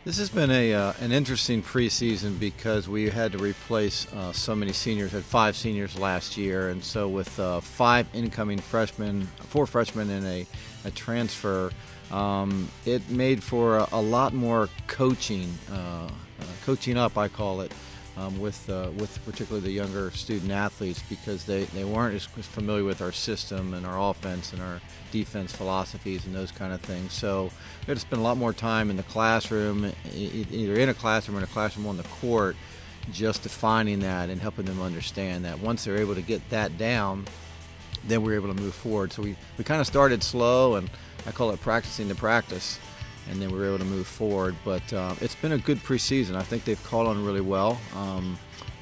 This has been an interesting preseason because we had to replace so many seniors. Had 5 seniors last year, and so with 5 incoming freshmen, 4 freshmen and a transfer, it made for a lot more coaching, coaching up, I call it, with particularly the younger student athletes, because they weren't as familiar with our system and our offense and our defense philosophies and those kind of things. So we had to spend a lot more time in the classroom, either in a classroom or in a classroom on the court, just defining that and helping them understand that. Once they're able to get that down, then we're able to move forward. So we kind of started slow, and I call it practicing the practice, and then we were able to move forward. But it's been a good preseason. I think they've caught on really well.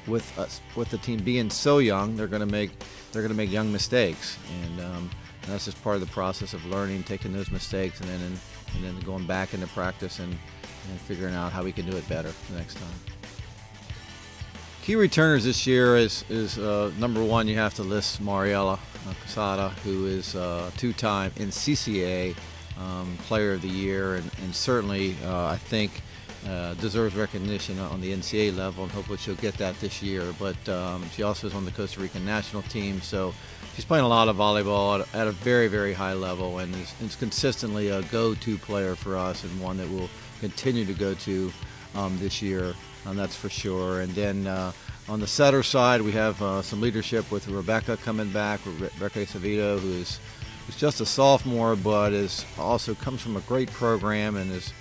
With the team being so young, they're going to make young mistakes, and that's just part of the process of learning, taking those mistakes, and then going back into practice and figuring out how we can do it better the next time. Key returners this year is number one. You have to list Mariela Casada, who is 2-time NCCA Player of the Year, and certainly I think deserves recognition on the NCAA level, and hopefully she'll get that this year. But she also is on the Costa Rican national team, so she's playing a lot of volleyball at a very, very high level, and is consistently a go-to player for us, and one that we'll continue to go to this year, that's for sure. And then on the setter side, we have some leadership with Rebecca coming back, Rebecca Acevedo, who's just a sophomore, but also comes from a great program and is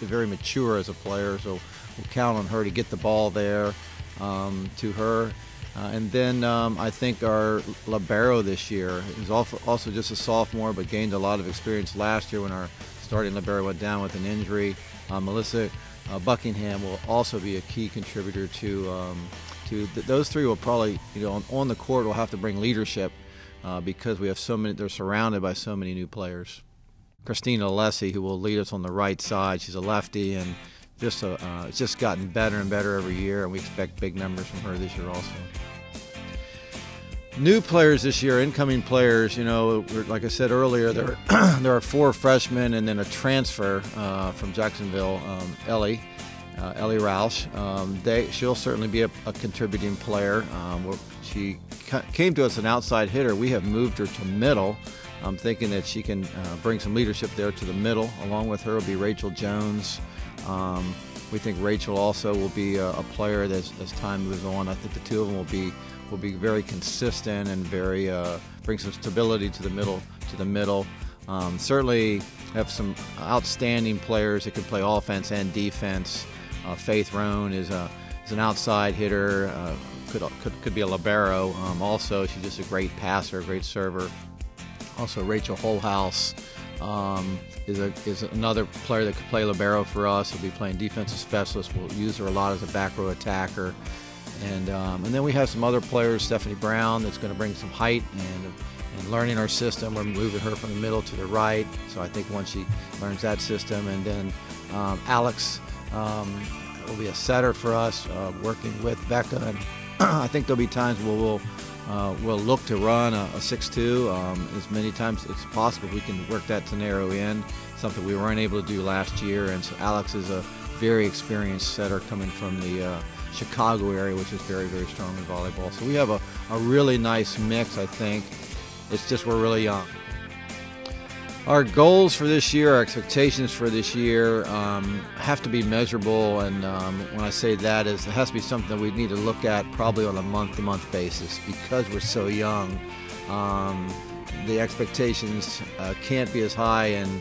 very mature as a player. So we'll count on her to get the ball there to her. And then I think our libero this year is also just a sophomore, but gained a lot of experience last year when our starting libero went down with an injury. Melissa Buckingham will also be a key contributor to those three. Will probably, on the court, will have to bring leadership. Because we have so many, they're surrounded by so many new players. Christina Alessi, who will lead us on the right side, she's a lefty, and it's just gotten better and better every year, and we expect big numbers from her this year also. New players this year, incoming players, like I said earlier, there are 4 freshmen and then a transfer from Jacksonville, Ellie Roush. She'll certainly be a contributing player. She came to us an outside hitter. We have moved her to middle. I'm thinking that she can bring some leadership there to the middle. Along with her will be Rachel Jones. We think Rachel also will be a player as time moves on. I think the two of them will be very consistent and bring some stability to the middle. Certainly have some outstanding players that can play offense and defense. Faith Roan is an outside hitter, could be a libero. Also, she's just a great passer, a great server. Also, Rachel Holhouse is another player that could play libero for us. She'll be playing defensive specialist. We'll use her a lot as a back row attacker. And then we have some other players, Stephanie Brown, that's going to bring some height and learning our system. We're moving her from the middle to the right. So I think once she learns that system, and then Alex will be a setter for us, working with Becca. And I think there'll be times where we'll look to run a 6-2 as many times as possible. We can work that to narrow in, something we weren't able to do last year. And so Alex is a very experienced setter coming from the Chicago area, which is very, very strong in volleyball. So we have a really nice mix, I think. It's just we're really young. Our goals for this year, our expectations for this year have to be measurable, and when I say that, it has to be something that we need to look at probably on a month-to-month basis. Because we're so young, the expectations can't be as high in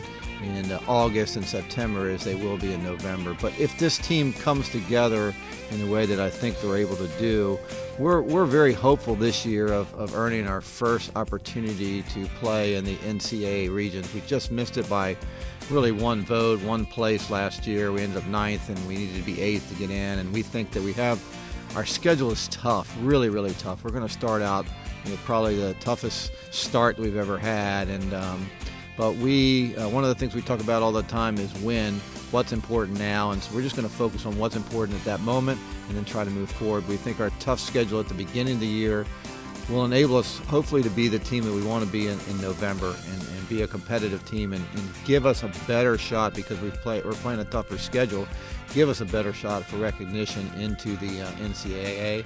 August and September as they will be in November. But if this team comes together in the way that I think they're able to do, we're very hopeful this year of earning our first opportunity to play in the NCAA regions. We just missed it by really one vote, one place last year. We ended up 9th, and we needed to be 8th to get in. And we think that our schedule is tough, really, really tough. We're going to start out probably the toughest start we've ever had. And but one of the things we talk about all the time is what's important now, and so we're just going to focus on what's important at that moment and then try to move forward. We think our tough schedule at the beginning of the year will enable us hopefully to be the team that we want to be in November, and be a competitive team, and give us a better shot, because we're playing a tougher schedule, give us a better shot for recognition into the NCAA